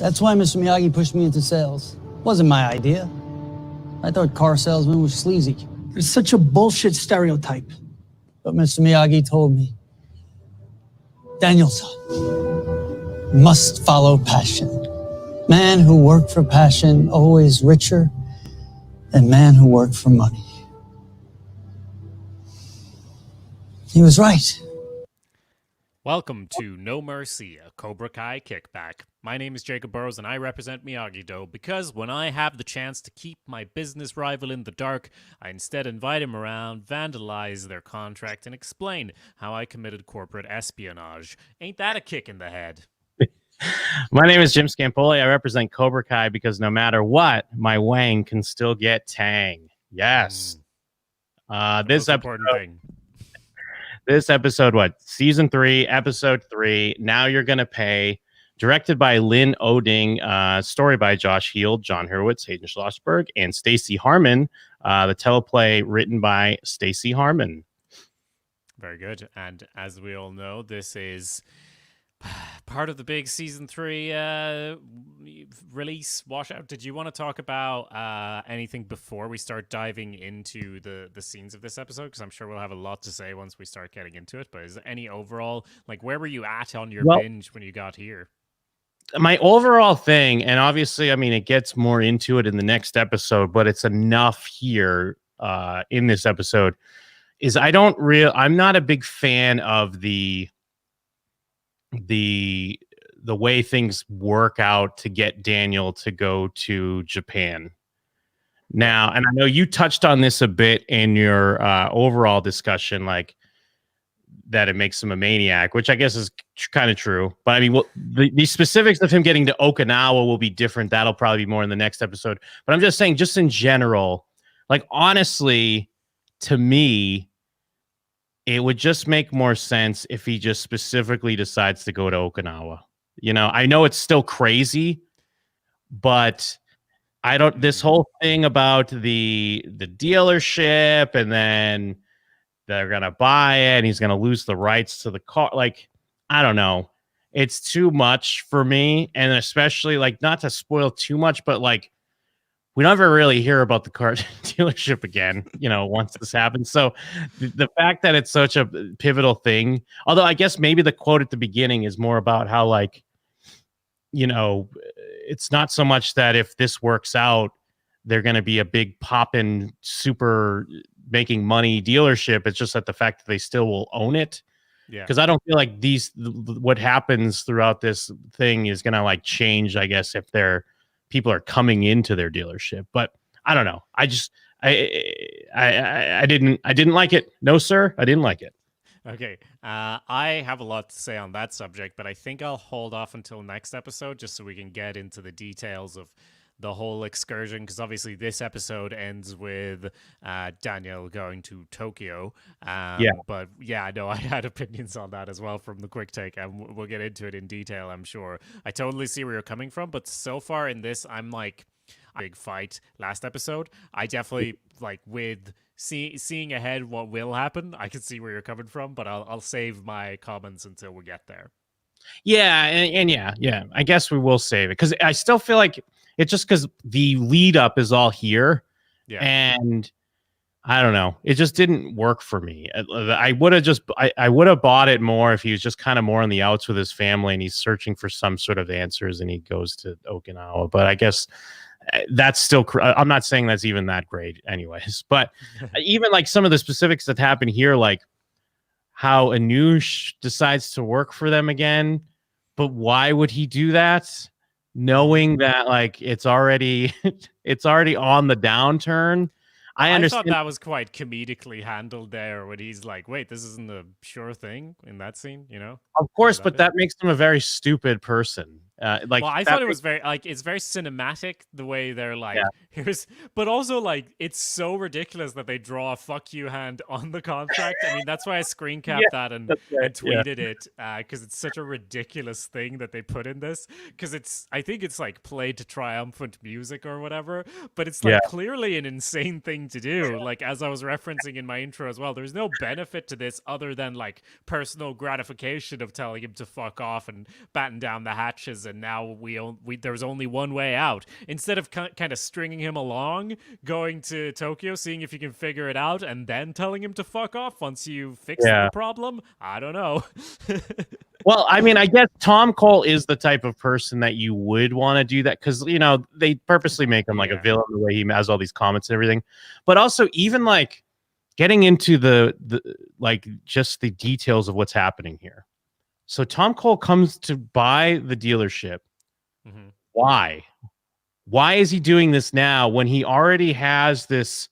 That's why Mr. Miyagi pushed me into sales. Wasn't my idea. I thought car salesmen were sleazy. It's such a bullshit stereotype. But Mr. Miyagi told me, Daniel-san, must follow passion. Man who worked for passion, always richer than man who worked for money. He was right. Welcome to No Mercy, a Cobra Kai kickback. My name is Jacob Burrows and I represent Miyagi-Do because when I have the chance to keep my business rival in the dark, I instead invite him around, vandalize their contract, and explain how I committed corporate espionage. Ain't that a kick in the head? My name is Jim Scampoli. I represent Cobra Kai because no matter what, my Wang can still get Tang. Yes. This episode, what? Season 3, episode 3. Now You're Gonna Pay. Directed by Lynn Oding. Story by Josh Heald, John Hurwitz, Hayden Schlossberg, and Stacey Harmon. The teleplay written by Stacey Harmon. Very good. And as we all know, this is part of the big season 3 release washout. Did you want to talk about anything before we start diving into the scenes of this episode? Because I'm sure we'll have a lot to say once we start getting into it. But is there any overall, like, where were you at on your binge when you got here? My overall thing, and obviously, I mean, it gets more into it in the next episode, but it's enough here in this episode, is I'm not a big fan of the way things work out to get Daniel to go to Japan. Now, and I know you touched on this a bit in your overall discussion, like that it makes him a maniac, which I guess is kind of true. But I mean, the specifics of him getting to Okinawa will be different. That'll probably be more in the next episode. But I'm just saying, just in general, like, honestly, to me, it would just make more sense if he just specifically decides to go to Okinawa. You know, I know it's still crazy, but this whole thing about the dealership, and then they're going to buy it and he's going to lose the rights to the car. Like, I don't know. It's too much for me. And especially, like, not to spoil too much, but like, we never really hear about the car dealership again, you know, once this happens. So the fact that it's such a pivotal thing, although I guess maybe the quote at the beginning is more about how, like, you know, it's not so much that if this works out, they're going to be a big poppin' super making money dealership. It's just that the fact that they still will own it. Yeah. Because I don't feel like what happens throughout this thing is going to, like, change, I guess, if people are coming into their dealership. But I don't know. I didn't like it. No, sir. I didn't like it. Okay. I have a lot to say on that subject, but I think I'll hold off until next episode just so we can get into the details of the whole excursion, because obviously this episode ends with Daniel going to Tokyo. But yeah, I know I had opinions on that as well from the quick take, and we'll get into it in detail, I'm sure. I totally see where you're coming from, but so far in this, I'm like, big fight last episode. I definitely, like, with seeing ahead what will happen, I can see where you're coming from, but I'll save my comments until we get there. Yeah, and yeah, I guess we will save it, because I still feel like it's just because the lead up is all here. Yeah. And I don't know. It just didn't work for me. I would have bought it more if he was just kind of more on the outs with his family and he's searching for some sort of answers and he goes to Okinawa. But I guess that's still, I'm not saying that's even that great anyways. But even like some of the specifics that happen here, like how Anush decides to work for them again. But why would he do that? Knowing that, like, it's already on the downturn. I understand. I thought that was quite comedically handled there when he's like, wait, this isn't a sure thing in that scene, you know? Of course, but that makes him a very stupid person. Well, I thought it was very, like, it's very cinematic the way they're like, but also, like, it's so ridiculous that they draw a fuck you hand on the contract. I mean, that's why I screen capped that and tweeted it, because it's such a ridiculous thing that they put in this, because I think it's like played to triumphant music or whatever, but it's like clearly an insane thing to do. Like, as I was referencing in my intro as well, there's no benefit to this other than, like, personal gratification of telling him to fuck off and batten down the hatches and now there's only one way out. Instead of kind of stringing him along, going to Tokyo, seeing if you can figure it out, and then telling him to fuck off once you fix the problem. I don't know. Well, I mean, I guess Tom Cole is the type of person that you would want to do that because, you know, they purposely make him like a villain the way he has all these comments and everything. But also even like getting into the like just the details of what's happening here. So Tom Cole comes to buy the dealership. Mm-hmm. Why? Why is he doing this now when he already has this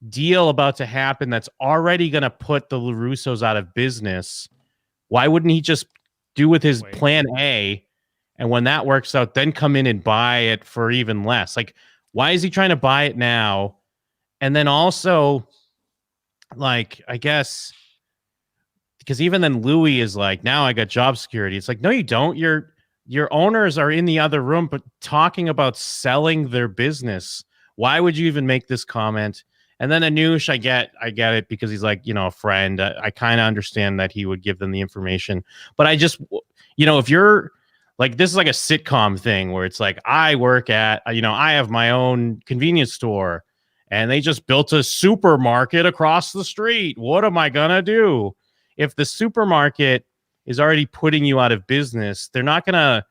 deal about to happen that's already going to put the LaRussos out of business? Why wouldn't he just do with his plan A, and when that works out, then come in and buy it for even less? Like, why is he trying to buy it now? And then also, like, I guess, because even then Louis is like, now I got job security. It's like, no, you don't. Your owners are in the other room, but talking about selling their business. Why would you even make this comment? And then Anush, I get it because he's like, you know, a friend. I kind of understand that he would give them the information, but I just, you know, if you're like, this is like a sitcom thing where it's like, I work at, you know, I have my own convenience store and they just built a supermarket across the street. What am I gonna do? If the supermarket is already putting you out of business, they're not gonna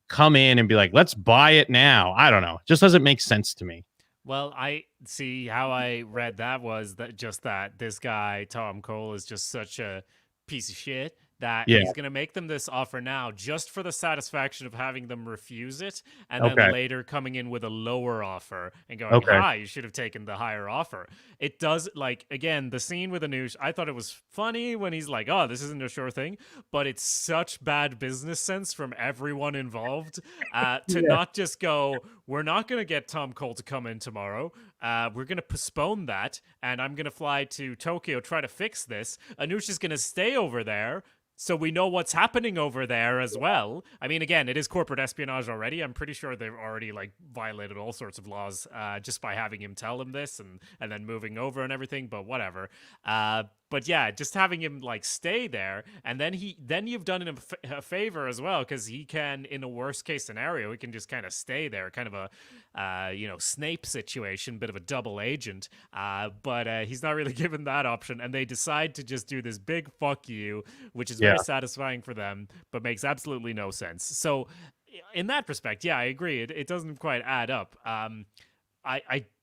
come in and be like, let's buy it now. I don't know. It just doesn't make sense to me. Well, I see how I read that was that this guy, Tom Cole, is just such a piece of shit that he's going to make them this offer now just for the satisfaction of having them refuse it and then later coming in with a lower offer and going, you should have taken the higher offer. It does, like, again, the scene with Anush, I thought it was funny when he's like, oh, this isn't a sure thing, but it's such bad business sense from everyone involved to not just go, we're not going to get Tom Cole to come in tomorrow. We're going to postpone that, and I'm going to fly to Tokyo, try to fix this. Anush is going to stay over there, so we know what's happening over there as well. I mean, again, it is corporate espionage already. I'm pretty sure they've already like violated all sorts of laws just by having him tell him this and then moving over and everything. But whatever. But yeah, just having him like stay there, and then you've done him a favor as well, because he can, in a worst case scenario, he can just kind of stay there, kind of a Snape situation, bit of a double agent. But he's not really given that option, and they decide to just do this big fuck you, which is very satisfying for them, but makes absolutely no sense. So in that respect, yeah, I agree. It doesn't quite add up.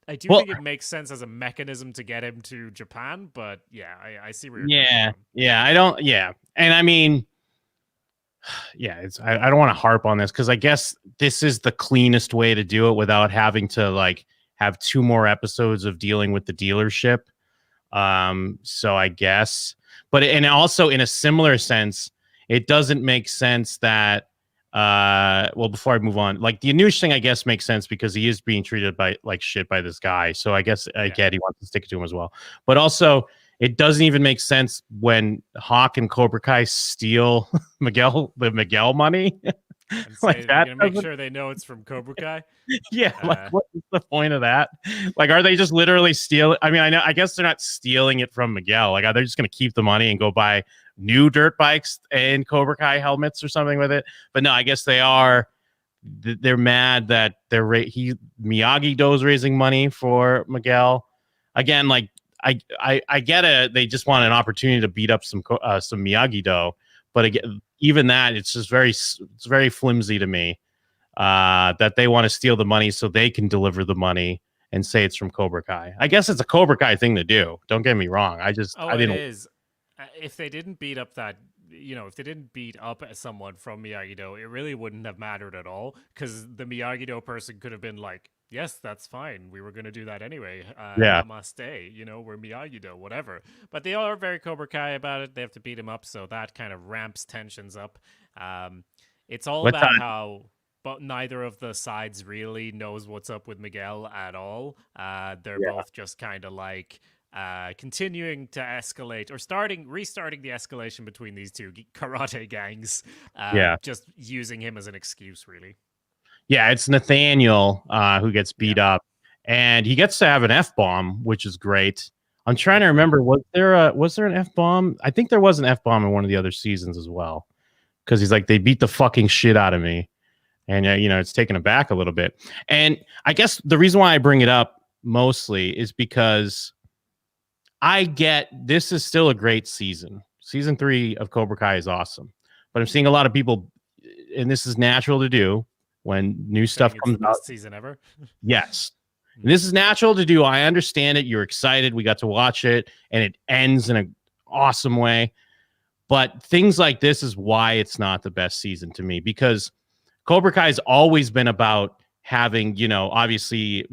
I do think it makes sense as a mechanism to get him to Japan, but yeah, I see where you're coming from. And I mean, I don't want to harp on this because I guess this is the cleanest way to do it without having to like have 2 more episodes of dealing with the dealership. So I guess, but and also in a similar sense, it doesn't make sense that before I move on, like the Anush thing, I guess makes sense because he is being treated by like shit by this guy. So I guess I get he wants to stick it to him as well. But also, it doesn't even make sense when Hawk and Cobra Kai steal the Miguel money. Like that, gonna make sure they know it's from Cobra Kai. Like what is the point of that? Like, are they just literally stealing? I mean, I guess they're not stealing it from Miguel. Like, are they just gonna keep the money and go buy new dirt bikes and Cobra Kai helmets or something with it? But no, I guess they are. They're mad that Miyagi-Do's raising money for Miguel. Again, like I get it. They just want an opportunity to beat up some Miyagi-Do, but again, even that, it's very flimsy to me that they want to steal the money so they can deliver the money and say it's from Cobra Kai. I guess it's a Cobra Kai thing to do. Don't get me wrong. I didn't. It is. If they didn't beat up someone from Miyagi-Do, it really wouldn't have mattered at all, because the Miyagi-Do person could have been like, yes, that's fine. We were going to do that anyway. Namaste. We're Miyagi-Do, whatever. But they are very Cobra Kai about it. They have to beat him up, so that kind of ramps tensions up. It's all about how but neither of the sides really knows what's up with Miguel at all. They're both just kind of like continuing to escalate or restarting the escalation between these two karate gangs. Just using him as an excuse, really. Yeah, it's Nathaniel who gets beat up, and he gets to have an F-bomb, which is great. I'm trying to remember, was there an F-bomb? I think there was an F-bomb in one of the other seasons as well, because he's like, they beat the fucking shit out of me. And it's taken aback a little bit. And I guess the reason why I bring it up mostly is because I get this is still a great season. Season 3 of Cobra Kai is awesome, but I'm seeing a lot of people, and this is natural to do when new stuff comes out. Best season ever. Yes. And this is natural to do. I understand it. You're excited. We got to watch it, and it ends in an awesome way. But things like this is why it's not the best season to me, because Cobra Kai has always been about having, obviously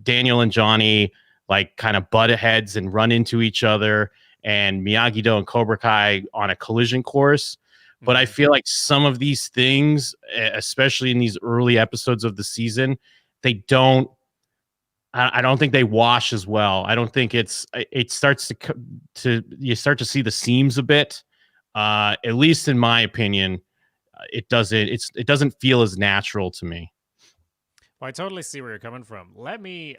Daniel and Johnny like kind of butt heads and run into each other, and Miyagi-Do and Cobra Kai on a collision course. But I feel like some of these things, especially in these early episodes of the season, I don't think they wash as well. I don't think it starts to you start to see the seams a bit. At least in my opinion, it doesn't feel as natural to me. Well, I totally see where you're coming from. Let me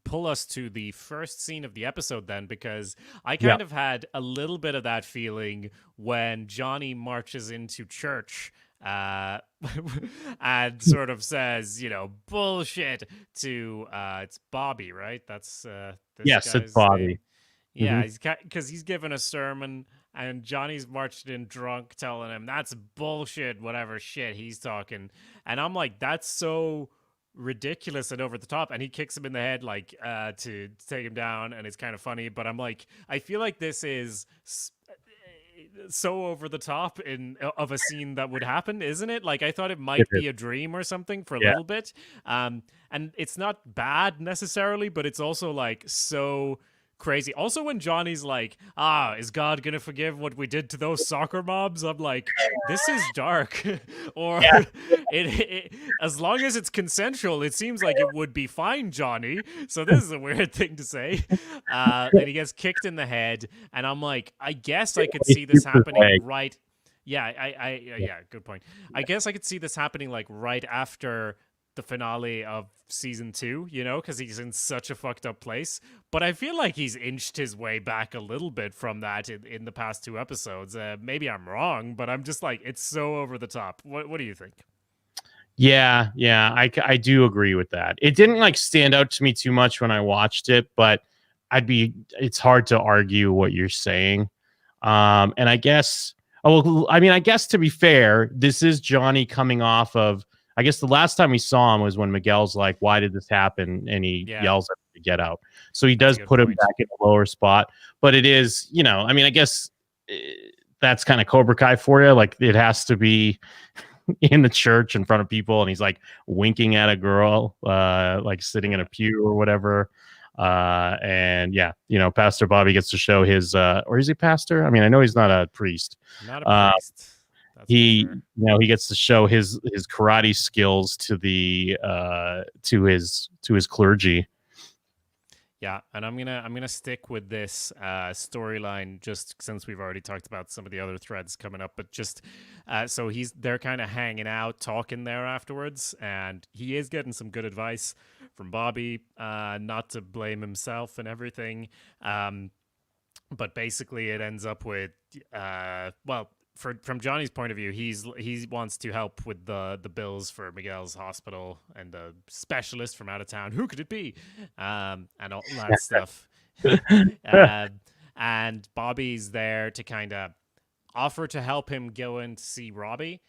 pull us to the first scene of the episode then, because I kind of had a little bit of that feeling when Johnny marches into church and sort of says, bullshit to it's Bobby, right? That's yes, it's Bobby. Name. Yeah, because he's giving a sermon, and Johnny's marched in drunk, telling him that's bullshit, whatever shit he's talking. And I'm like, that's so ridiculous and over the top. And he kicks him in the head, like, to take him down, and it's kind of funny. But I'm like, I feel like this is so over the top of a scene that would happen, isn't it? Like, I thought it might be a dream or something for a little bit. And it's not bad necessarily, but it's also like so crazy. Also, when Johnny's like, is God gonna forgive what we did to those soccer mobs? I'm like, this is dark. Or it as long as it's consensual, it seems like it would be fine, Johnny. So this is a weird thing to say. And he gets kicked in the head, and I'm like, I guess I could see this happening right. Yeah, good point. I guess I could see this happening like right after the finale of season 2, because he's in such a fucked up place. But I feel like he's inched his way back a little bit from that in the past 2 episodes. Maybe I'm wrong, but I'm just like, it's so over the top. What do you think? Yeah, I do agree with that. It didn't like stand out to me too much when I watched it, but it's hard to argue what you're saying. And I guess, I guess to be fair, this is Johnny coming off of, I guess the last time we saw him was when Miguel's like, why did this happen? And he yells at him to get out. So he does put him back in a lower spot. But it is, I guess that's kind of Cobra Kai for you. Like, it has to be in the church in front of people, and he's like winking at a girl, like sitting in a pew or whatever. And Pastor Bobby gets to show his, or is he pastor? I mean, I know he's not a priest. Not a priest. He gets to show his karate skills to his clergy. Yeah, and I'm gonna stick with this storyline just since we've already talked about some of the other threads coming up. But just so they're kind of hanging out, talking there afterwards, and he is getting some good advice from Bobby, not to blame himself and everything. But basically, it ends up with from Johnny's point of view, he wants to help with the bills for Miguel's hospital and the specialist from out of town. Who could it be? And all that stuff. And Bobby's there to kind of offer to help him go in to see Robby.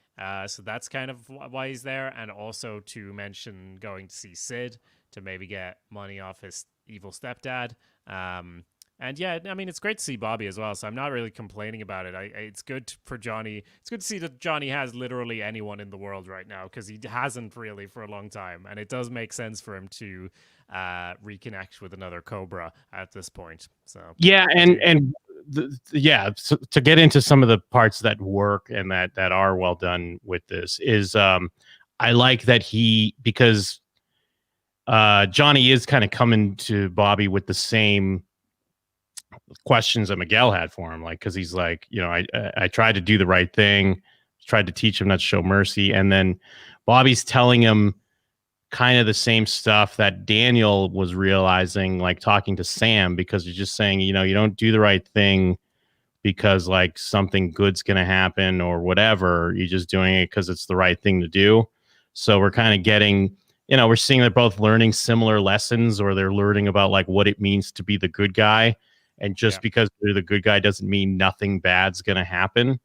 So that's kind of why he's there, and also to mention going to see Sid to maybe get money off his evil stepdad. And yeah, I mean, it's great to see Bobby as well, so I'm not really complaining about it. It's good for Johnny. It's good to see that Johnny has literally anyone in the world right now, because he hasn't really for a long time, and it does make sense for him to reconnect with another Cobra at this point. So yeah, so to get into some of the parts that work and that are well done with this is, I like that because Johnny is kind of coming to Bobby with the same questions that Miguel had for him, like, because he's like, I tried to do the right thing, tried to teach him not to show mercy, and then Bobby's telling him kind of the same stuff that Daniel was realizing, like talking to Sam, because he's just saying, you don't do the right thing because like something good's going to happen or whatever. You're just doing it because it's the right thing to do. So we're kind of getting, we're seeing they're both learning similar lessons, or they're learning about like what it means to be the good guy. And just because they're the good guy doesn't mean nothing bad's going to happen.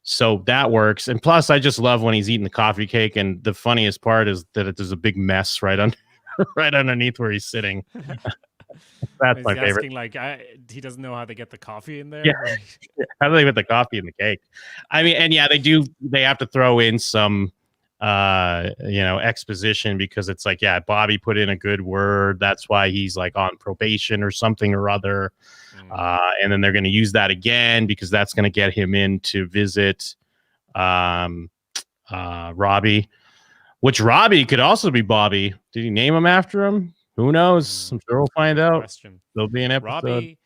So that works. And plus, I just love when he's eating the coffee cake. And the funniest part is that there's a big mess right underneath where he's sitting. That's my favorite. Asking, like, he doesn't know how they get the coffee in there. Yeah. How do they put the coffee in the cake? I mean, and yeah, they have to throw in some exposition, because it's like, yeah, Bobby put in a good word, that's why he's like on probation or something or other. And then they're going to use that again because that's going to get him in to visit Robby, which Robby could also be Bobby. Did he name him after him? Who knows? I'm sure we'll find out. There'll be an episode.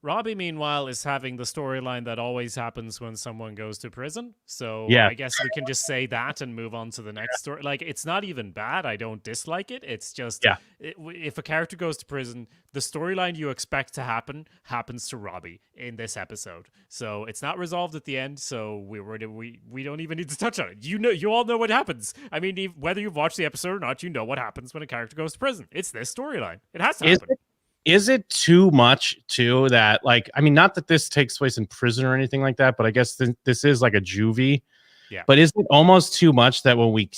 Robby, meanwhile, is having the storyline that always happens when someone goes to prison. So yeah. I guess we can just say that and move on to the next story. Like, it's not even bad. I don't dislike it. It's just, if a character goes to prison, the storyline you expect to happen happens to Robby in this episode. So it's not resolved at the end. So we don't even need to touch on it. You all know what happens. I mean, whether you've watched the episode or not, you know what happens when a character goes to prison. It's this storyline. It has to happen. Is it too much too that, like, I mean, not that this takes place in prison or anything like that, but I guess this is like a juvie. Yeah. But is it almost too much that when we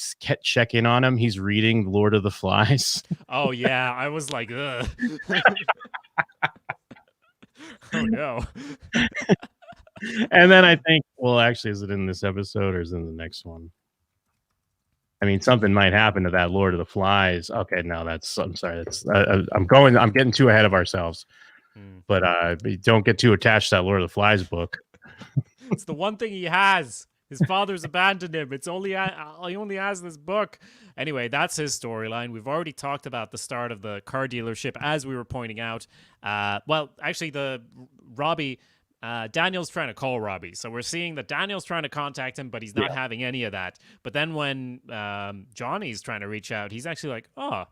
check in on him, he's reading Lord of the Flies? Oh yeah, I was like, ugh. Oh no. And then I think, well, actually, is it in this episode or is it in the next one? I mean, something might happen to that Lord of the Flies. Okay, no, I'm sorry. I'm getting too ahead of ourselves. But don't get too attached to that Lord of the Flies book. It's the one thing he has. His father's abandoned him. He only has this book. Anyway, that's his storyline. We've already talked about the start of the car dealership, as we were pointing out. Well, actually, Robby. Daniel's trying to call Robby, so we're seeing that Daniel's trying to contact him, but he's not having any of that. But then when Johnny's trying to reach out, he's actually like, "Oh,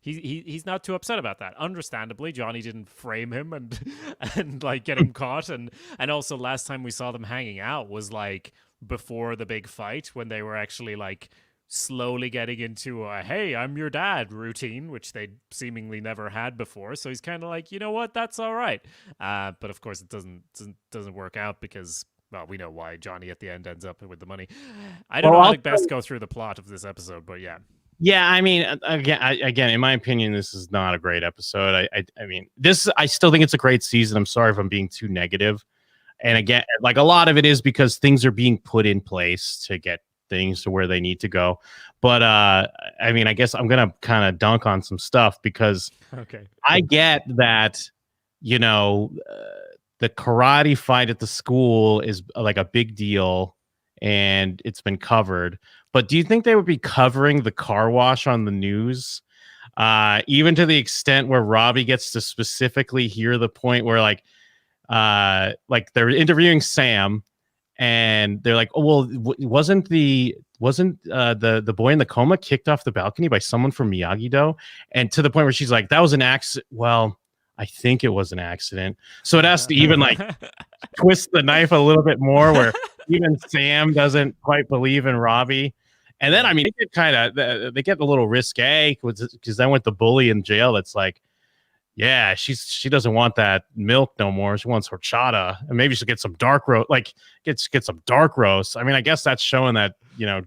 he's not too upset about that." Understandably, Johnny didn't frame him and like get him caught, and also last time we saw them hanging out was like before the big fight when they were actually like slowly getting into a "hey, I'm your dad" routine, which they seemingly never had before. So he's kind of like, you know what, that's all right. But of course, it doesn't work out because, well, we know why. Johnny at the end ends up with the money. I don't know how to best go through the plot of this episode, but yeah. Yeah, I mean, again, in my opinion, this is not a great episode. I mean, I still think it's a great season. I'm sorry if I'm being too negative. And again, like a lot of it is because things are being put in place to get things to where they need to go. But I mean, I guess I'm gonna kind of dunk on some stuff because I get that, the karate fight at the school is like a big deal and it's been covered. But do you think they would be covering the car wash on the news? Even to the extent where Robby gets to specifically hear the point where like they're interviewing Sam and they're like, "Oh, well, wasn't the boy in the coma kicked off the balcony by someone from Miyagi-Do?" And to the point where she's like, "That was an accident." Well, I think it was an accident. So it has to even like twist the knife a little bit more, where even Sam doesn't quite believe in Robby. And then, I mean, they get a little risque because then with the bully in jail, it's like, yeah, she doesn't want that milk no more. She wants horchata, and maybe she'll get some dark roast. Like get some dark roast. I mean, I guess that's showing that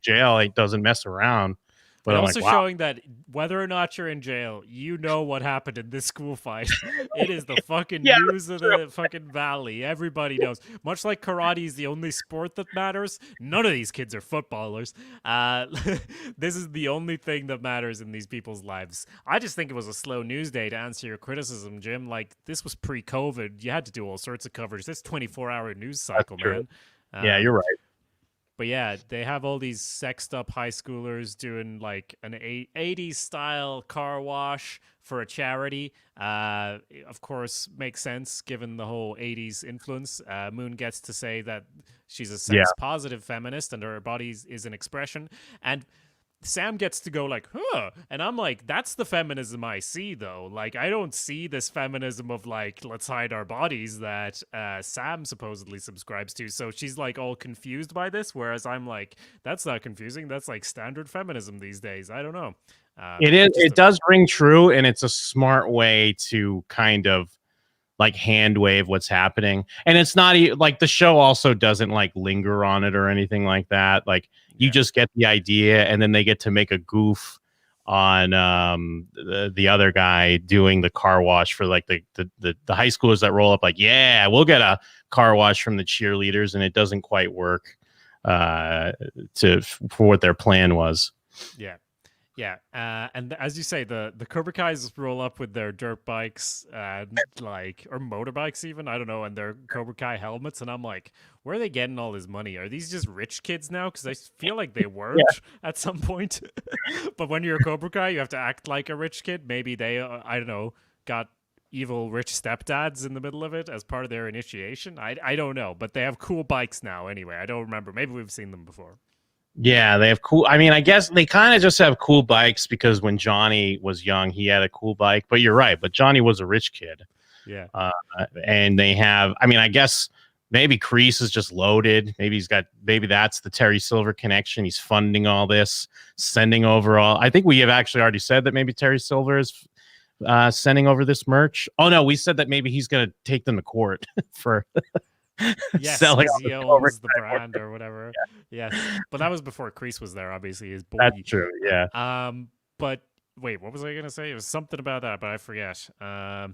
jail doesn't mess around. But also showing that whether or not you're in jail, you know what happened in this school fight. It is the fucking news of the fucking valley. Everybody knows. Much like karate is the only sport that matters, none of these kids are footballers. This is the only thing that matters in these people's lives. I just think it was a slow news day, to answer your criticism, Jim. Like, this was pre-COVID. You had to do all sorts of coverage. This 24-hour news cycle, man. Yeah, you're right. But yeah, they have all these sexed up high schoolers doing like an 80s style car wash for a charity. Of course, makes sense given the whole 80s influence. Moon gets to say that she's a sex positive feminist and her body is an expression. And Sam gets to go like, huh. And I'm like, that's the feminism I see, though. Like, I don't see this feminism of like, let's hide our bodies that Sam supposedly subscribes to. So she's like all confused by this, whereas I'm like, that's not confusing. That's like standard feminism these days. I don't know. It is. It does ring true, and it's a smart way to kind of like hand wave what's happening. And it's not like the show also doesn't like linger on it or anything like that. Like you just get the idea, and then they get to make a goof on the other guy doing the car wash for like the high schoolers that roll up like, yeah, we'll get a car wash from the cheerleaders, and it doesn't quite work for what their plan was. Yeah. Yeah, and as you say, the Cobra Kais roll up with their dirt bikes, like, or motorbikes even, I don't know, and their Cobra Kai helmets, and I'm like, where are they getting all this money? Are these just rich kids now? Because I feel like they weren't at some point. But when you're a Cobra Kai, you have to act like a rich kid. Maybe they, I don't know, got evil rich stepdads in the middle of it as part of their initiation. I don't know, but they have cool bikes now anyway. I don't remember. Maybe we've seen them before. Yeah, they have cool. I mean, I guess they kind of just have cool bikes because when Johnny was young, he had a cool bike. But you're right. But Johnny was a rich kid. Yeah. And they have. I mean, I guess maybe Kreese is just loaded. Maybe maybe that's the Terry Silver connection. He's funding all this, sending over all. I think we have actually already said that maybe Terry Silver is sending over this merch. Oh no, we said that maybe he's going to take them to court for. Yes, selling he owns the brand or whatever. Yeah. Yes, but that was before Kreese was there. Obviously, his boy. That's true. Yeah. But wait, what was I gonna say? It was something about that, but I forget. I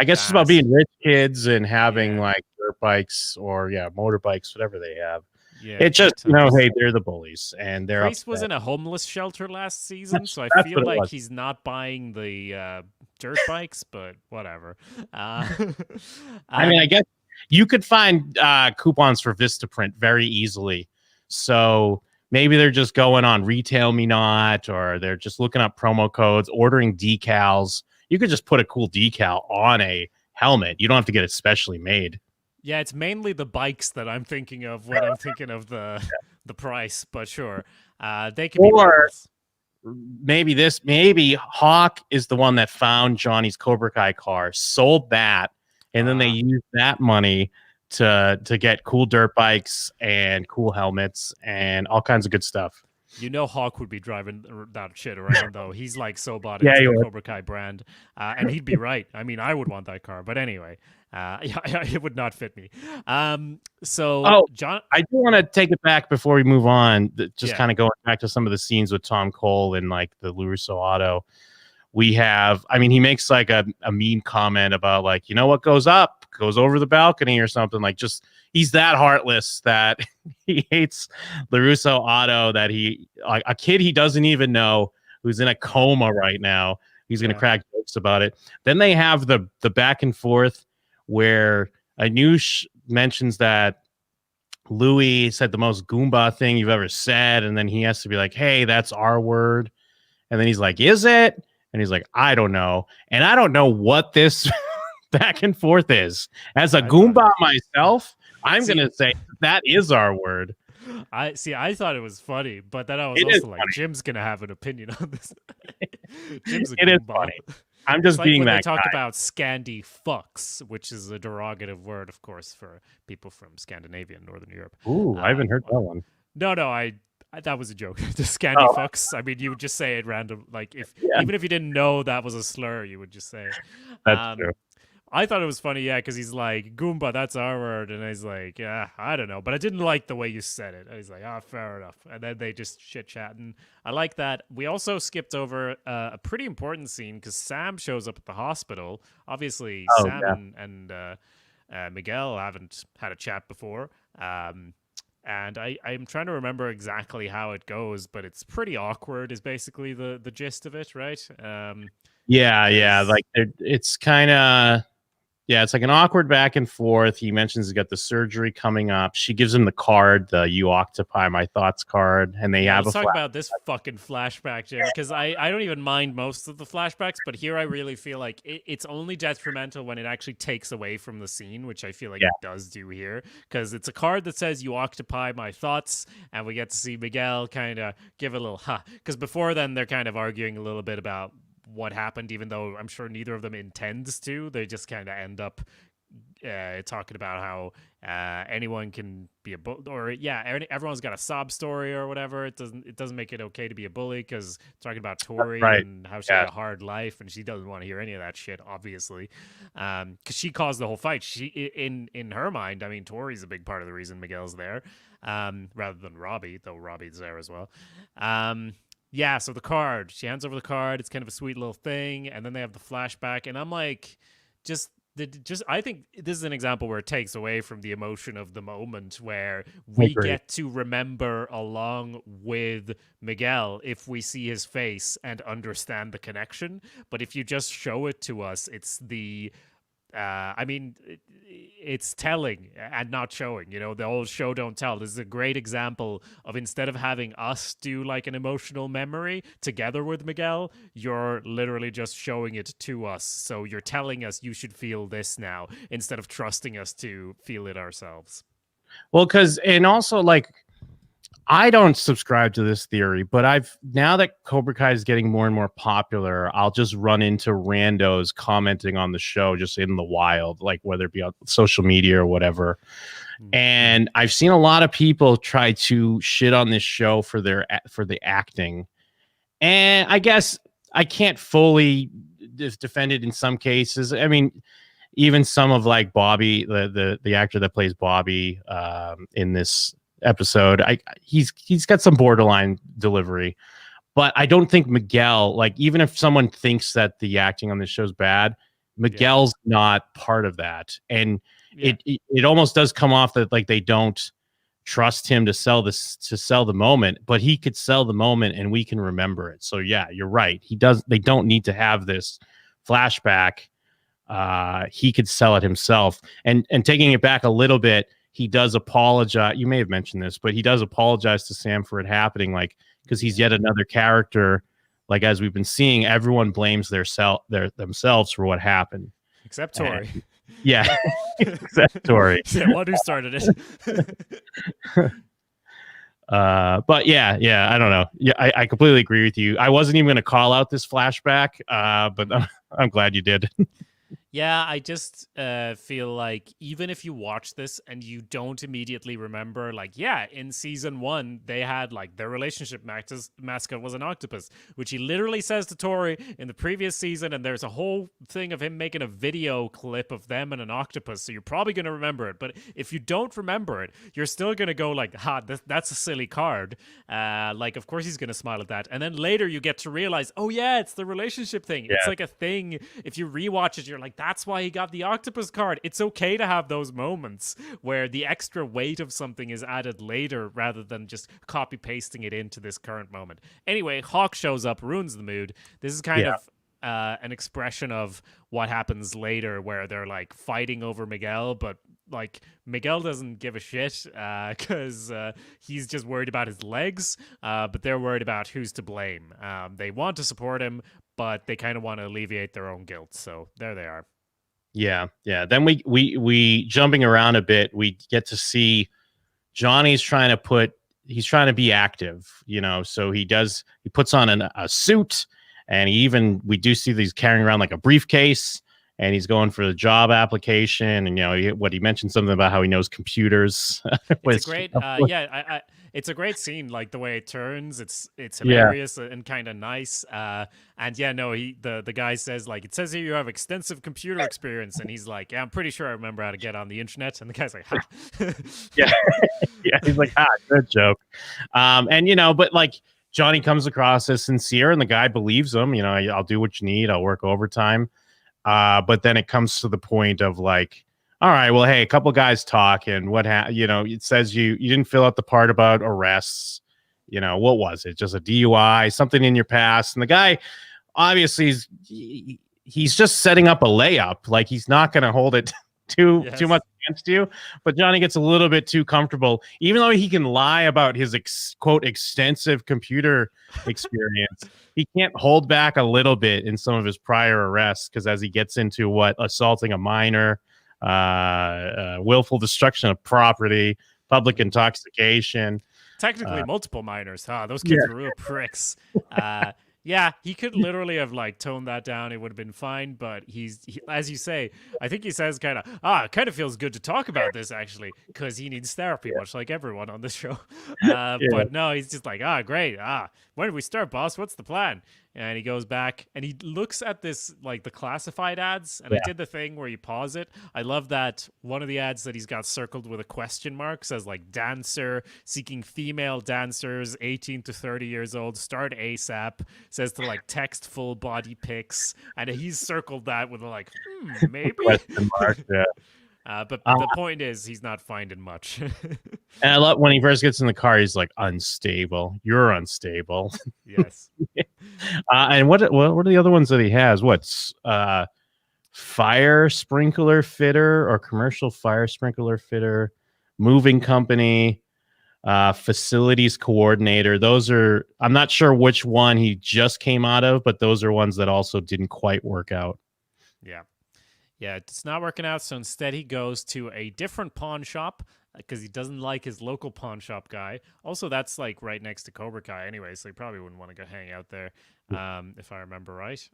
guess it's about being rich kids and having like dirt bikes or motorbikes, whatever they have. Yeah. It just hey, they're the bullies, and they're. Kreese was in a homeless shelter last season, so I feel like he's not buying the dirt bikes, but whatever. I mean, I guess. You could find coupons for Vistaprint very easily. So maybe they're just going on Retail Me Not, or they're just looking up promo codes, ordering decals. You could just put a cool decal on a helmet. You don't have to get it specially made. Yeah, it's mainly the bikes that I'm thinking of when I'm thinking of the price, but sure. They can be maybe Hawk is the one that found Johnny's Cobra Kai car, sold that. And then they use that money to get cool dirt bikes and cool helmets and all kinds of good stuff. You know, Hawk would be driving that shit around, though. He's like so bought into the Cobra Kai brand. And he'd be right. I mean, I would want that car. But anyway, it would not fit me. John, I do want to take it back before we move on. Just kind of going back to some of the scenes with Tom Cole and like the LaRusso auto. We have, I mean, he makes like a mean comment about like, you know what goes up, goes over the balcony or something. Like just, he's that heartless that he hates LaRusso auto, that he, like a kid he doesn't even know who's in a coma right now. He's going to crack jokes about it. Then they have the back and forth where Anush mentions that Louis said the most Goomba thing you've ever said. And then he has to be like, hey, that's our word. And then he's like, is it? And he's like, I don't know. And I don't know what this back and forth is. As a Goomba myself, I'm going to say that is our word. I thought it was funny, but then I was also like, Jim's going to have an opinion on this. Jim's a Goomba. It is funny. I'm just being that guy. They talk guy. About Scandi fucks, which is a derogative word, of course, for people from Scandinavia and Northern Europe. Ooh, I haven't heard that one. No, that was a joke. The Scandi fucks. I mean, you would just say it random. Like even if you didn't know that was a slur, you would just say it. That's true. I thought it was funny, because he's like, Goomba, that's our word. And he's like, yeah, I don't know. But I didn't like the way you said it. And he's like, fair enough. And then they just chit-chatting. I like that. We also skipped over a pretty important scene because Sam shows up at the hospital. Obviously, Sam and Miguel haven't had a chat before. And I'm trying to remember exactly how it goes, but it's pretty awkward is basically the gist of it, right? Yeah. Like it's kind of Yeah, it's like an awkward back and forth. He mentions he's got the surgery coming up. She gives him the card, the "You Occupy My Thoughts" card, and they have Let's a talk about this fucking flashback, Jim, because I don't even mind most of the flashbacks, but here I really feel like it's only detrimental when it actually takes away from the scene, which I feel like it does do here, because it's a card that says "You Occupy My Thoughts," and we get to see Miguel kind of give a little because before then they're kind of arguing a little bit about what happened, even though I'm sure neither of them intends to. They just kind of end up talking about how anyone can be a everyone's got a sob story or whatever. It doesn't make it okay to be a bully, because talking about Tori and how she had a hard life, and she doesn't want to hear any of that shit, obviously, because she caused the whole fight. She in her mind, I mean, Tori's a big part of the reason Miguel's there, rather than Robby, though Robby's there as well. Yeah, so the card. She hands over the card. It's kind of a sweet little thing, and then they have the flashback, and I'm like, I think this is an example where it takes away from the emotion of the moment, where we get to remember along with Miguel if we see his face and understand the connection. But if you just show it to us, it's it's telling and not showing. The old show don't tell. This is a great example of, instead of having us do like an emotional memory together with Miguel, you're literally just showing it to us. So you're telling us you should feel this now, instead of trusting us to feel it ourselves. Well, and also, like, I don't subscribe to this theory, but now that Cobra Kai is getting more and more popular, I'll just run into randos commenting on the show just in the wild, like whether it be on social media or whatever. And I've seen a lot of people try to shit on this show for the acting. And I guess I can't fully defend it in some cases. I mean, even some of like Bobby, the actor that plays Bobby in this episode, he's got some borderline delivery, but I don't think Miguel, like, even if someone thinks that the acting on this show is bad, Miguel's not part of that. And it almost does come off that like they don't trust him to sell the moment, but he could sell the moment and we can remember it. So yeah, you're right. They don't need to have this flashback. He could sell it himself. And taking it back a little bit, he does apologize. You may have mentioned this, but he does apologize to Sam for it happening, like, because he's yet another character. Like, as we've been seeing, everyone blames themselves for what happened, except Tori. Yeah, except Tori. Yeah, one who started it. But yeah, I don't know. Yeah, I completely agree with you. I wasn't even going to call out this flashback, but I'm glad you did. Yeah, I just feel like even if you watch this and you don't immediately remember, like, yeah, in season 1, they had, like, their relationship mascot was an octopus, which he literally says to Tori in the previous season, and there's a whole thing of him making a video clip of them and an octopus, so you're probably going to remember it. But if you don't remember it, you're still going to go like, that's a silly card. Like, of course he's going to smile at that. And then later you get to realize, oh yeah, it's the relationship thing. Yeah. It's like a thing. If you rewatch it, you're like, that's why he got the octopus card. It's okay to have those moments where the extra weight of something is added later rather than just copy pasting it into this current moment. Anyway, Hawk shows up, ruins the mood. This is kind of an expression of what happens later, where they're like fighting over Miguel, but like Miguel doesn't give a shit because he's just worried about his legs, but they're worried about who's to blame. They want to support him, but they kind of want to alleviate their own guilt. So there they are. Yeah. Then we jumping around a bit, we get to see Johnny's trying to be active, so he puts on a suit, and we do see that he's carrying around like a briefcase, and he's going for the job application, and he mentioned something about how he knows computers. It's a great it's a great scene, like the way it turns. It's hilarious and kind of nice. The guy says, like, it says here you have extensive computer experience, and he's like, yeah, I'm pretty sure I remember how to get on the internet. And the guy's like, ha. Yeah, he's like, good joke. But like, Johnny comes across as sincere, and the guy believes him. I'll do what you need. I'll work overtime. But then it comes to the point of like, all right, well, hey, a couple guys talk, and it says you didn't fill out the part about arrests. What was it? Just a DUI, something in your past. And the guy obviously he's just setting up a layup. Like he's not going to hold it too much against you. But Johnny gets a little bit too comfortable, even though he can lie about his quote extensive computer experience. He can't hold back a little bit in some of his prior arrests because as he gets into assaulting a minor, willful destruction of property, public intoxication. Technically, multiple minors, huh? Those kids are real pricks. Yeah, he could literally have like toned that down. It would have been fine. But as you say, I think he says kind of, it kind of feels good to talk about this actually, because he needs therapy, much like everyone on this show. But no, he's just like, great. When do we start, boss? What's the plan? And he goes back and he looks at this, like the classified ads. And I did the thing where you pause it. I love that one of the ads that he's got circled with a question mark says like dancer seeking female dancers 18 to 30 years old. Start ASAP. Says to like text full body pics. And he's circled that with a like, maybe. Question mark, yeah. But the point is, he's not finding much. And I love when he first gets in the car, he's like, unstable. You're unstable. Yes. And what are the other ones that he has? What's fire sprinkler fitter or commercial fire sprinkler fitter, moving company, facilities coordinator. Those are, I'm not sure which one he just came out of, but those are ones that also didn't quite work out. Yeah. Yeah, it's not working out, so instead he goes to a different pawn shop because he doesn't like his local pawn shop guy. Also, that's like right next to Cobra Kai anyway, so he probably wouldn't want to go hang out there, if I remember right.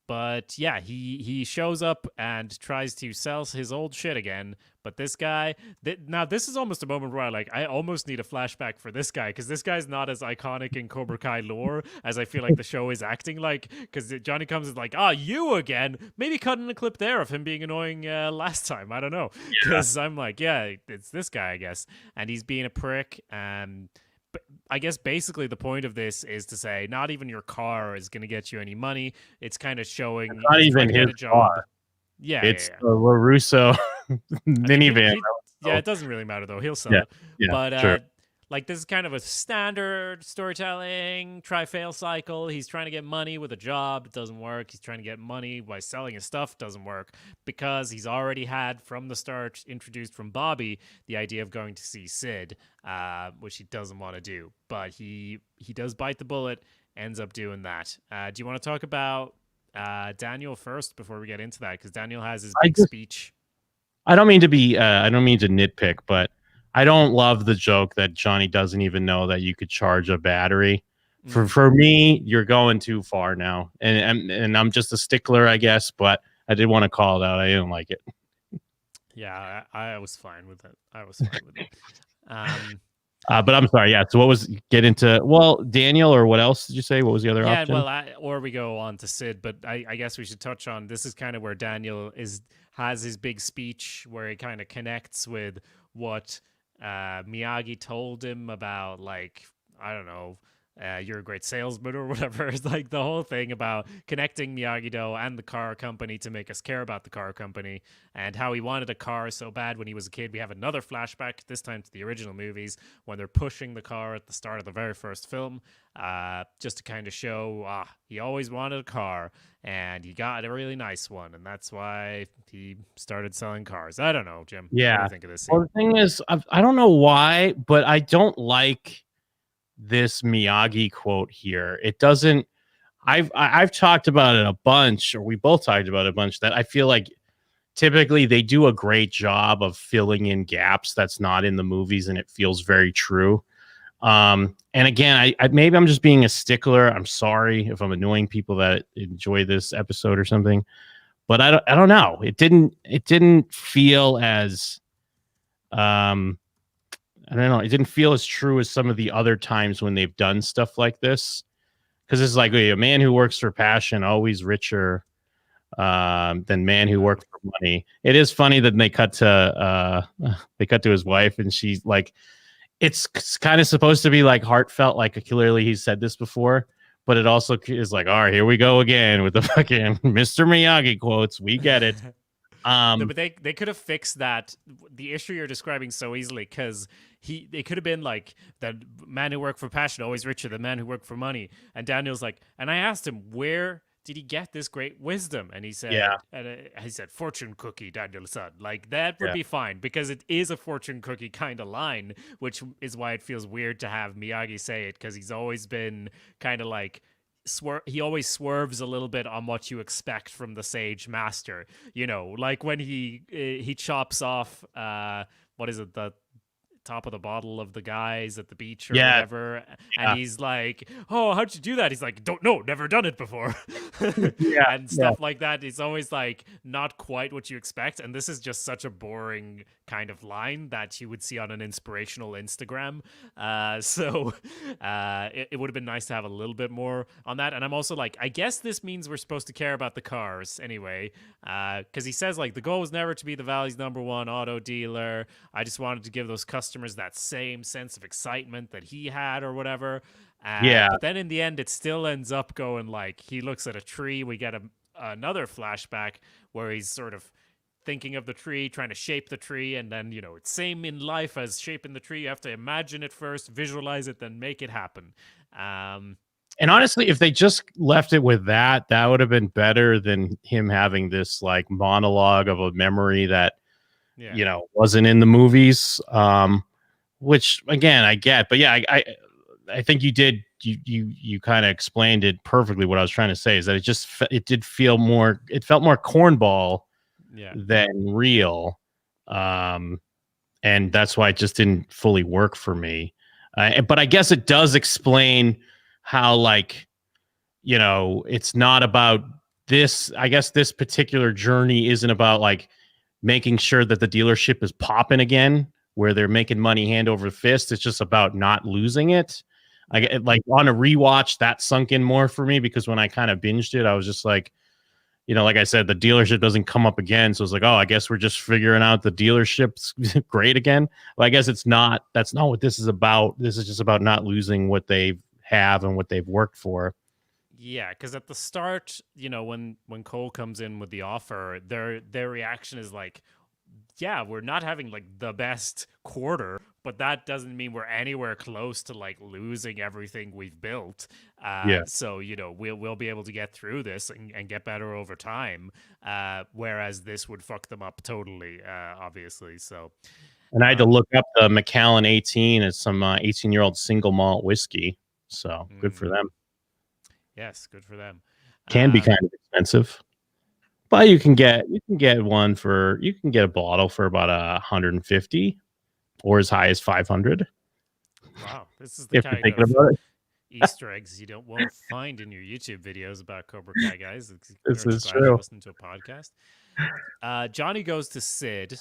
But yeah, he shows up and tries to sell his old shit again. But this guy, now this is almost a moment where I almost need a flashback for this guy, because this guy's not as iconic in Cobra Kai lore as I feel like the show is acting like. Because Johnny comes and is like, you again? Maybe cut in a clip there of him being annoying last time. I don't know. Because I'm like, yeah, it's this guy, I guess. And he's being a prick. But I guess basically the point of this is to say not even your car is going to get you any money. It's kind of showing it's not even his car. Yeah, it's the LaRusso minivan. It doesn't really matter though. He'll sell it. Yeah, but sure. like this is kind of a standard storytelling try-fail cycle. He's trying to get money with a job. It doesn't work. He's trying to get money by selling his stuff. Doesn't work because he's already had from the start introduced from Bobby the idea of going to see Sid, which he doesn't want to do. But he does bite the bullet, ends up doing that. Do you want to talk about Daniel first before we get into that? Because Daniel has his big speech. I don't mean to nitpick, but I don't love the joke that Johnny doesn't even know that you could charge a battery. For me, you're going too far now, and I'm just a stickler, I guess. But I did want to call it out. I didn't like it. Yeah, I was fine with it. But I'm sorry. Yeah. So what was get into? Well, Daniel, or what else did you say? What was the other option? Well, or we go on to Sid, but I guess we should touch on this is kind of where Daniel has his big speech where he kind of connects with what Miyagi told him about, like, I don't know, you're a great salesman or whatever. It's like the whole thing about connecting Miyagi-Do and the car company to make us care about the car company, and how he wanted a car so bad when he was a kid. We have another flashback, this time to the original movies, when they're pushing the car at the start of the very first film, just to kind of show he always wanted a car and he got a really nice one, and that's why he started selling cars. I don't know, Jim. Yeah. What do you think of this scene? Well, the thing is, I don't know why, but I don't like this Miyagi quote here. It doesn't. I've talked about it a bunch, or we both talked about it a bunch, that I feel like typically they do a great job of filling in gaps that's not in the movies, and it feels very true. And again, I maybe I'm just being a stickler. I'm sorry if I'm annoying people that enjoy this episode or something, but I don't know. It didn't feel as I don't know. It didn't feel as true as some of the other times when they've done stuff like this. Because it's like a man who works for passion, always richer than man who worked for money. It is funny that they cut to his wife, and she's like, it's kind of supposed to be like heartfelt, like clearly he said this before, but it also is like, all right, here we go again with the fucking Mr. Miyagi quotes. We get it. No, but they could have fixed that, the issue you're describing so easily, because they could have been like, the man who worked for passion always richer than the man who worked for money. And Daniel's like, and I asked him, where did he get this great wisdom? And he said, Yeah. he said, fortune cookie, Daniel-san. Like, that would Yeah. be fine, because it is a fortune cookie kind of line, which is why it feels weird to have Miyagi say it, because he's always been kind of like, he always swerves a little bit on what you expect from the sage master. You know, like when he chops off, what is it, the top of the bottle of the guys at the beach or Yeah. whatever, and he's like, oh, how'd you do that? He's like, don't know, never done it before. Yeah. And stuff like that. It's always like not quite what you expect, and this is just such a boring kind of line that you would see on an inspirational Instagram. It would have been nice to have a little bit more on that. And I'm also like, I guess this means we're supposed to care about the cars anyway, because he says like the goal was never to be the Valley's #1 auto dealer. I just wanted to give those customers that same sense of excitement that he had or whatever. But then in the end, it still ends up going like he looks at a tree. We get another flashback where he's sort of thinking of the tree, trying to shape the tree, and then, you know, it's same in life as shaping the tree. You have to imagine it first, visualize it, then make it happen. And honestly, if they just left it with that, that would have been better than him having this like monologue of a memory that, you know, wasn't in the movies. Which again, I get, but yeah, I think you did. You kind of explained it perfectly. What I was trying to say is that it did feel more. It felt more cornball than real. And that's why it just didn't fully work for me. But I guess it does explain how, like, you know, it's not about this. I guess this particular journey isn't about like making sure that the dealership is popping again, where they're making money hand over fist. It's just about not losing it. Like on a rewatch, that sunk in more for me, because when I kind of binged it, I was just like, you know, like I said, the dealership doesn't come up again. So it's like, oh, I guess we're just figuring out the dealership's great again. Well, I guess that's not what this is about. This is just about not losing what they have and what they've worked for. Yeah, because at the start, you know, when Cole comes in with the offer, their reaction is like, yeah, we're not having like the best quarter, but that doesn't mean we're anywhere close to like losing everything we've built. So, you know, we'll be able to get through this and get better over time. Whereas this would fuck them up totally, obviously. So, and I had to look up the Macallan 18 as some 18-year-old single malt whiskey. So good for them. Yes, good for them. Can be kind of expensive. But you can get a bottle for about 150 or as high as 500. Wow, this is the kind of Easter eggs you won't find in your YouTube videos about Cobra Kai, guys. This is true. Listen to a podcast. Johnny goes to Sid,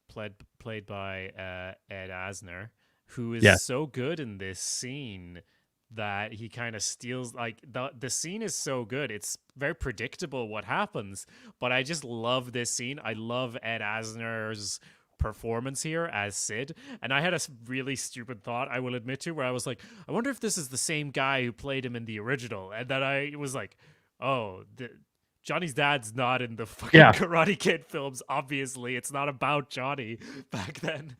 played by Ed Asner, who is so good in this scene that he kind of steals. Like the scene is so good, it's very predictable what happens, but I just love this scene. I love Ed Asner's performance here as Sid, and I had a really stupid thought, I will admit to, where I was like, I wonder if this is the same guy who played him in the original, and then I was like, oh, Johnny's dad's not in the fucking Karate Kid films. Obviously, it's not about Johnny back then.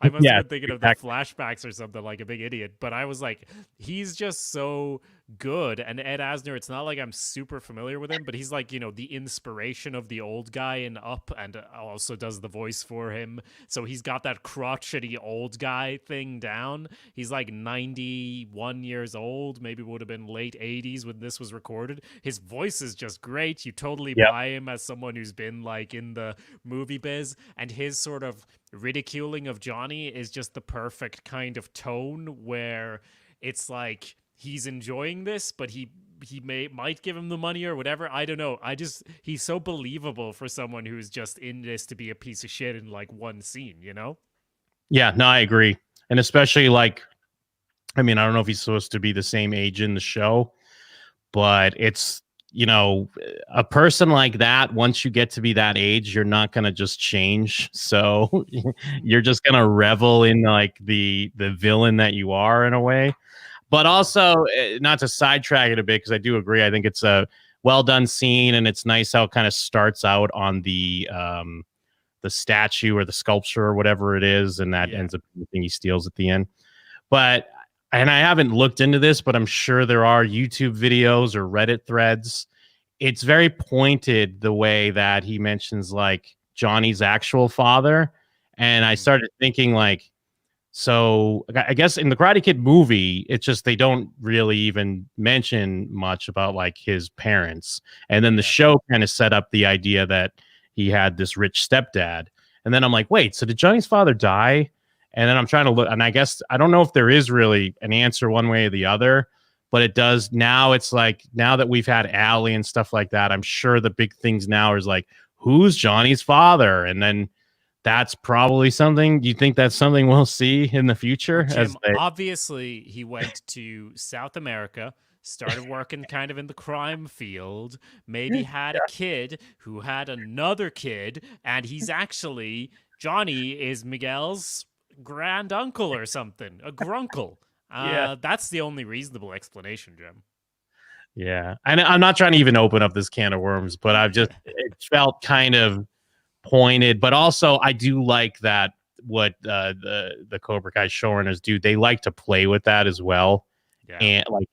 I must have been thinking of the flashbacks or something, like a big idiot. But I was like, he's just so good. And Ed Asner, it's not like I'm super familiar with him, but he's like, you know, the inspiration of the old guy in Up, and also does the voice for him. So he's got that crotchety old guy thing down. He's like 91 years old, maybe would have been late 80s when this was recorded. His voice is just great. You totally buy him as someone who's been like in the movie biz, and his sort of ridiculing of Johnny is just the perfect kind of tone where it's like he's enjoying this, but he might give him the money or whatever. I don't know. He's so believable for someone who's just in this to be a piece of shit in like one scene, you know? Yeah, no, I agree. And especially like, I mean, I don't know if he's supposed to be the same age in the show, but it's, you know, a person like that, once you get to be that age, you're not going to just change. So you're just going to revel in like the villain that you are in a way. But also, not to sidetrack it a bit, because I do agree. I think it's a well done scene, and it's nice how it kind of starts out on the statue or the sculpture or whatever it is, and that ends up being the thing he steals at the end. But and I haven't looked into this, but I'm sure there are YouTube videos or Reddit threads. It's very pointed the way that he mentions like Johnny's actual father. And I started thinking like, so I guess in the Karate Kid movie, it's just they don't really even mention much about like his parents. And then the show kind of set up the idea that he had this rich stepdad. And then I'm like, wait, so did Johnny's father die? And then I'm trying to look, and I guess I don't know if there is really an answer one way or the other, but it does now. It's like now that we've had Allie and stuff like that, I'm sure the big things now is like, who's Johnny's father? And then that's probably something. Do you think that's something we'll see in the future? Jim, obviously, he went to South America, started working kind of in the crime field, maybe had a kid who had another kid, and he's actually, Johnny is Miguel's grand uncle or something, a grunkle. That's the only reasonable explanation, Jim. Yeah, and I'm not trying to even open up this can of worms, but it felt kind of pointed, but also I do like that what the Cobra Kai showrunners do. They like to play with that as well. Yeah. And like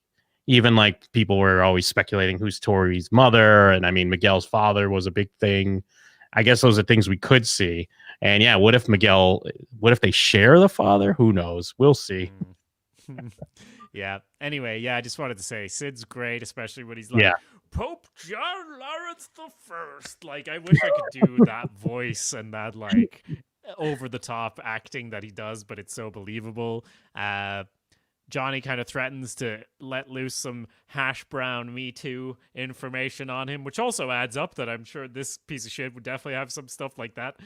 even like people were always speculating who's Tori's mother, and I mean Miguel's father was a big thing. I guess those are things we could see. And yeah, what if they share the father? Who knows? We'll see. Yeah. Anyway, I just wanted to say Sid's great, especially when he's like, Pope John Lawrence the First. Like, I wish I could do that voice and that like over the top acting that he does, but it's so believable. Johnny kind of threatens to let loose some hash brown Me Too information on him, which also adds up that I'm sure this piece of shit would definitely have some stuff like that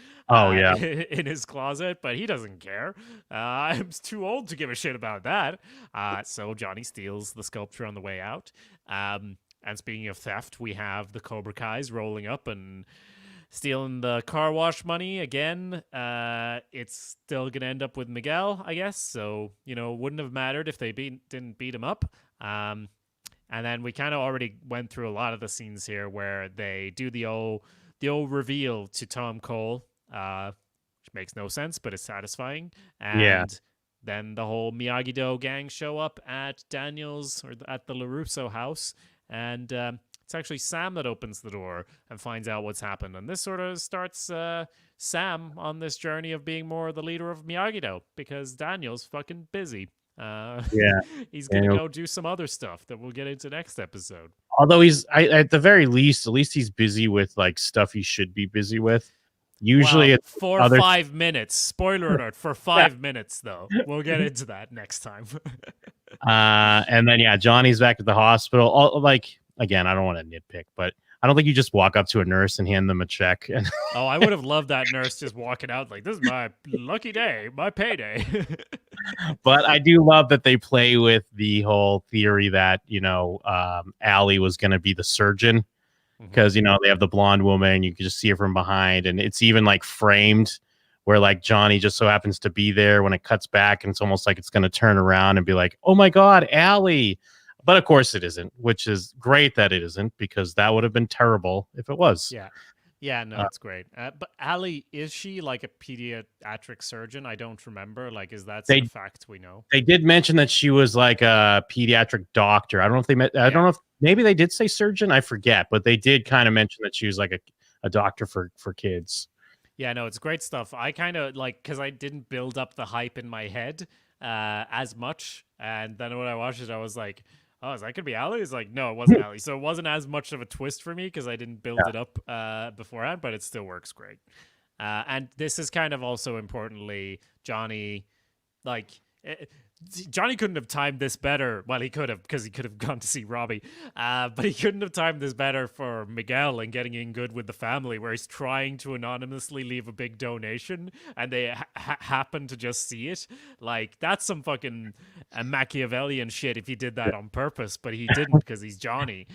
in his closet, but he doesn't care. I'm too old to give a shit about that. So Johnny steals the sculpture on the way out. And speaking of theft, we have the Cobra Kais rolling up and stealing the car wash money again. It's still gonna end up with Miguel, I guess. So wouldn't have mattered if they didn't beat him up. And then we kind of already went through a lot of the scenes here where they do the old reveal to Tom Cole, which makes no sense, but it's satisfying. And then the whole Miyagi-Do gang show up at Daniel's or at the LaRusso house, and it's actually Sam that opens the door and finds out what's happened. And this sort of starts Sam on this journey of being more the leader of Miyagi-Do because Daniel's fucking busy. He's going to go do some other stuff that we'll get into next episode. Although at the very least, he's busy with like stuff he should be busy with. Usually it's for 5 minutes. Spoiler alert, for 5 minutes, though. We'll get into that next time. And then, Johnny's back at the hospital. Again, I don't want to nitpick, but I don't think you just walk up to a nurse and hand them a check. I would have loved that nurse just walking out like, this is my lucky day, my payday. But I do love that they play with the whole theory that, Allie was going to be the surgeon because, they have the blonde woman. You can just see her from behind. And it's even like framed where like Johnny just so happens to be there when it cuts back. And it's almost like it's going to turn around and be like, oh, my God, Allie. But of course it isn't, which is great that it isn't, because that would have been terrible if it was. Yeah, no, it's great. But Allie, is she like a pediatric surgeon? I don't remember. Like, is that a fact we know? They did mention that she was like a pediatric doctor. I don't know if I don't know if maybe they did say surgeon. I forget, but they did kind of mention that she was like a doctor for kids. Yeah, no, it's great stuff. I kind of like, because I didn't build up the hype in my head as much. And then when I watched it, I was like, oh, is that going to be Allie? It's like, no, it wasn't Allie. So it wasn't as much of a twist for me because I didn't build it up beforehand, but it still works great. And this is kind of also importantly, Johnny, Johnny couldn't have timed this better. Well, he could have, because he could have gone to see Robby. But he couldn't have timed this better for Miguel and getting in good with the family, where he's trying to anonymously leave a big donation, and they happen to just see it. Like, that's some fucking Machiavellian shit if he did that on purpose, but he didn't because he's Johnny.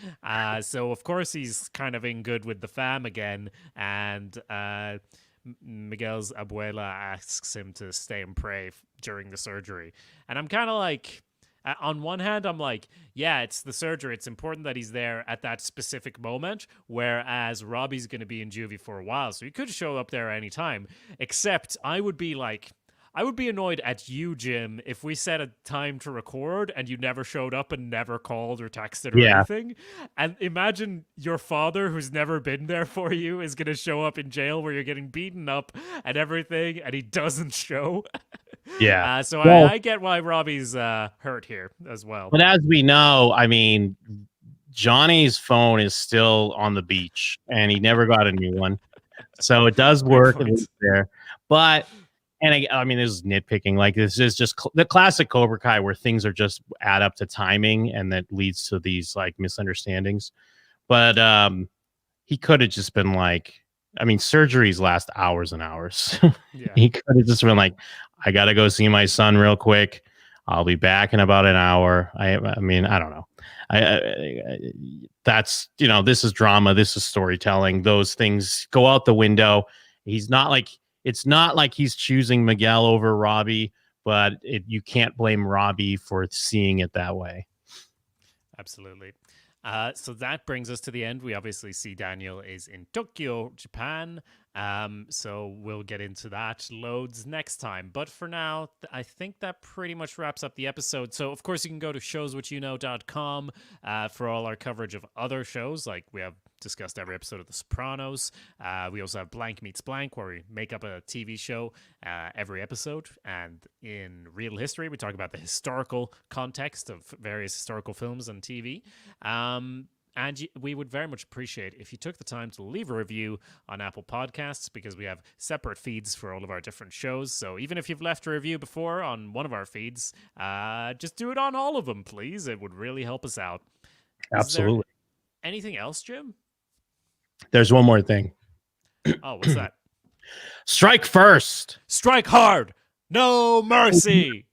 So, of course, he's kind of in good with the fam again, and Miguel's abuela asks him to stay and pray during the surgery. And I'm kind of like, on one hand, I'm like, yeah, it's the surgery. It's important that he's there at that specific moment, whereas Robby's going to be in juvie for a while, so he could show up there any time. Except I would be like, I would be annoyed at you, Jim, if we set a time to record and you never showed up and never called or texted or Yeah. anything. And imagine your father, who's never been there for you, is going to show up in jail where you're getting beaten up and everything, and he doesn't show. Yeah. So Well- I get why Robby's hurt here as well. But as we know, I mean, Johnny's phone is still on the beach, and he never got a new one. So it does work at least there. But, and I mean, this is nitpicking. Like, this is just the classic Cobra Kai where things are just add up to timing, and that leads to these like misunderstandings. But he could have just been like, I mean, surgeries last hours and hours. Yeah. He could have just been like, I got to go see my son real quick. I'll be back in about an hour. I mean, I don't know. That's, you know, this is drama. This is storytelling. Those things go out the window. He's not like, it's not like he's choosing Miguel over Robby, but you can't blame Robby for seeing it that way. Absolutely. So that brings us to the end. We obviously see Daniel is in Tokyo, Japan. So we'll get into that loads next time. But for now, I think that pretty much wraps up the episode. So, of course, you can go to showswhatyouknow.com for all our coverage of other shows. Like, we have discussed every episode of The Sopranos. We also have Blank Meets Blank, where we make up a TV show every episode. And in Real History, we talk about the historical context of various historical films and TV. And we would very much appreciate if you took the time to leave a review on Apple Podcasts, because we have separate feeds for all of our different shows. So even if you've left a review before on one of our feeds, just do it on all of them, please. It would really help us out. Absolutely. Anything else, Jim? There's one more thing. Oh, what's that? Strike first. Strike hard. No mercy.